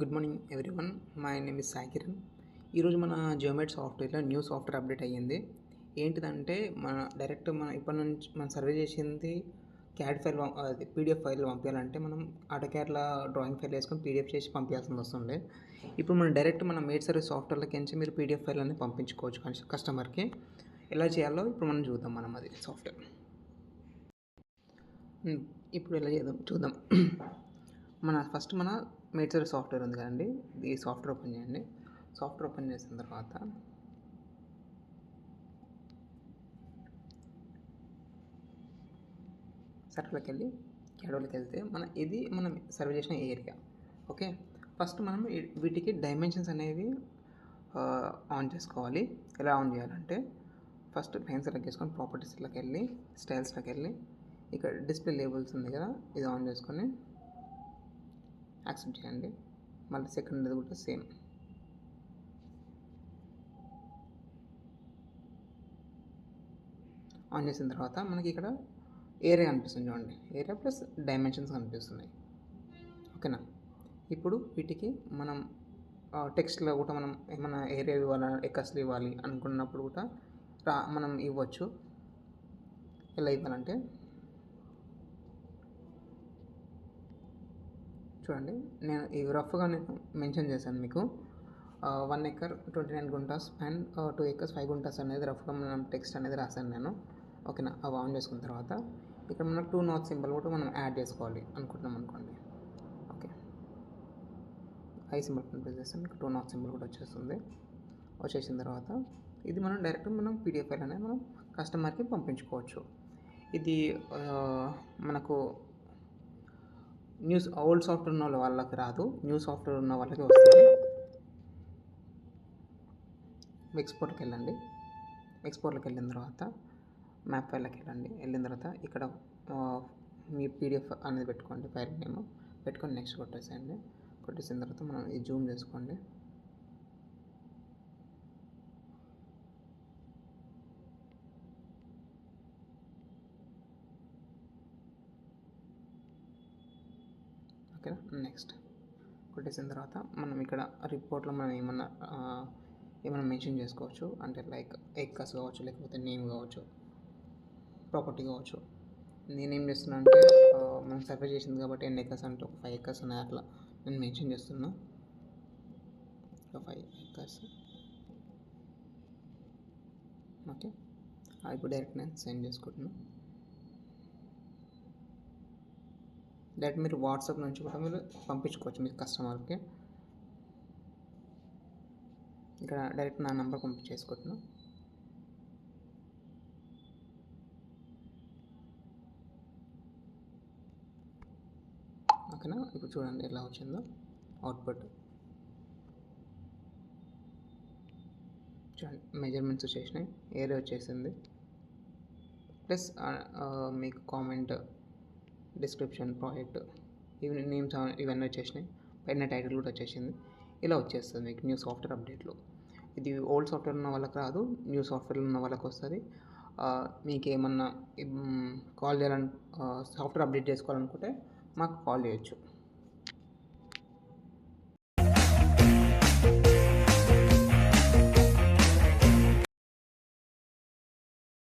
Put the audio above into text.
Good morning everyone. My name is Sai Kiran. ఈరోజు మన జియోమేట్ సాఫ్ట్వేర్లో న్యూ సాఫ్ట్వేర్ అప్డేట్ అయ్యింది. ఏంటిదంటే మన ఇప్పటి నుంచి మనం సర్వే చేసింది క్యాడ్ ఫైల్, అది పీడిఎఫ్ ఫైల్ పంపించాలంటే మనం ఆటోక్యాడ్లో డ్రాయింగ్ ఫైల్ వేసుకొని పీడిఎఫ్ చేసి పంపించాల్సి వస్తుండే. ఇప్పుడు మనం డైరెక్ట్ మన మేడ్ సర్వీస్ సాఫ్ట్వేర్లోకి నుంచి మీరు పీడిఎఫ్ ఫైల్ అనేది పంపించుకోవచ్చు కస్టమర్కి. ఎలా చేయాలో ఇప్పుడు మనం చూద్దాం. అది సాఫ్ట్వేర్ ఇప్పుడు ఎలా చూద్దాం. ఫస్ట్ మన మేడ్ సర్వీస్ సాఫ్ట్వేర్ ఉంది కదండి, ఈ సాఫ్ట్వేర్ ఓపెన్ చేయండి. సాఫ్ట్వేర్ ఓపెన్ చేసిన తర్వాత సర్వర్లోకి వెళ్ళి క్యాడోలోకి వెళ్తే ఇది మనం సర్వే చేసిన ఏరియా. ఓకే, ఫస్ట్ మనం వీటికి డైమెన్షన్స్ అనేవి ఆన్ చేసుకోవాలి. ఎలా ఆన్ చేయాలంటే ఫస్ట్ లైన్ సెలెక్ట్ చేసుకొని ప్రాపర్టీస్లోకి వెళ్ళి స్టైల్స్లోకి వెళ్ళి ఇక్కడ డిస్ప్లే లేబుల్స్ ఉంది కదా, ఇది ఆన్ చేసుకొని యాక్సెప్ట్ చేయండి. మళ్ళీ సెకండ్ కూడా సేమ్. ఆన్ చేసిన తర్వాత మనకి ఇక్కడ ఏరియా కనిపిస్తుంది చూడండి, ఏరియా ప్లస్ డైమెన్షన్స్ కనిపిస్తున్నాయి. ఓకేనా, ఇప్పుడు వీటికి మనం టెక్స్ట్లో కూడా మనం ఏమైనా ఏరియా ఇవ్వాలి, ఎక్కస్లు ఇవ్వాలి అనుకున్నప్పుడు కూడా మనం ఇవ్వచ్చు. ఎలా ఇవ్వాలంటే చూడండి, నేను ఇవి రఫ్గా మెన్షన్ చేశాను మీకు. 1 acre 29 guntas and 2 acres 5 guntas అనేది రఫ్గా మనం టెక్స్ట్ అనేది రాశాను నేను. ఓకేనా, అవి ఆన్ చేసుకున్న తర్వాత ఇక్కడ మనం 2 నాట్ సింబల్ కూడా మనం యాడ్ చేసుకోవాలి అనుకుంటున్నాం అనుకోండి. ఓకే, ఐ సింబల్ ప్రెస్ చేస్తే మీకు 2 నాట్ సింబల్ కూడా వచ్చేసిన తర్వాత ఇది మనం డైరెక్ట్ పీడిఎఫ్ ఫైల్ అనేది మనం కస్టమర్కి పంపించుకోవచ్చు. ఇది మనకు ఓల్డ్ సాఫ్ట్వేర్ ఉన్న వాళ్ళకి రాదు, న్యూ సాఫ్ట్వేర్ ఉన్న వాళ్ళకి వస్తుంది. ఎక్స్పోర్ట్కి వెళ్ళండి. ఎక్స్పోర్ట్లోకి వెళ్ళిన తర్వాత మ్యాప్ ఫైల్లోకి వెళ్ళిన తర్వాత ఇక్కడ మీ పీడిఎఫ్ అనేది పెట్టుకోండి, ఫైల్ నేమ్ పెట్టుకొని నెక్స్ట్ కొట్టేసేయండి. కొట్టేసిన తర్వాత మనం ఇది జూమ్ చేసుకోండి. ఓకేనా, నెక్స్ట్ కొట్టేసిన తర్వాత మనం ఇక్కడ రిపోర్ట్లో మనం ఏమైనా మెన్షన్ చేసుకోవచ్చు. అంటే లైక్ ఎక్కస్ కావచ్చు, లేకపోతే నేమ్ కావచ్చు, ప్రాపర్టీ కావచ్చు. నేనేం చేస్తున్నా అంటే మనం సర్వే చేసింది కాబట్టి 10 ఎకర్స్ అంటే ఒక 5 ఎకర్స్ ఉన్నాయి, అట్లా నేను మెన్షన్ చేస్తున్నా. ఒక 5 ఎకర్స్. ఓకే, ఇప్పుడు డైరెక్ట్ నేను సెండ్ చేసుకుంటున్నాను. డైరెక్ట్ మీరు వాట్సాప్ నుంచి కూడా మీరు పంపించుకోవచ్చు మీ కస్టమర్కి. ఇక్కడ డైరెక్ట్ నా నెంబర్ పంపించేసుకుంటున్నాను. ఓకేనా, ఇప్పుడు చూడండి ఎలా వచ్చిందో అవుట్పుట్. చూడండి, మెజర్మెంట్స్ వచ్చేసినాయి, ఏరియా వచ్చేసింది, ప్లస్ మీకు కామెంట్, డిస్క్రిప్షన్, ప్రాజెక్ట్, నేమ్స్ ఇవన్నీ వచ్చేసినాయి. పైన టైటిల్ కూడా వచ్చేసింది. ఇలా వచ్చేస్తుంది మీకు న్యూ సాఫ్ట్వేర్ అప్డేట్లో. ఇది ఓల్డ్ సాఫ్ట్వేర్ ఉన్న వాళ్ళకి రాదు, న్యూ సాఫ్ట్వేర్ ఉన్న వాళ్ళకి వస్తుంది. మీకు ఏమన్నా కాల్ చేయాలని, సాఫ్ట్వేర్ అప్డేట్ చేసుకోవాలనుకుంటే మాకు కాల్ చేయొచ్చు.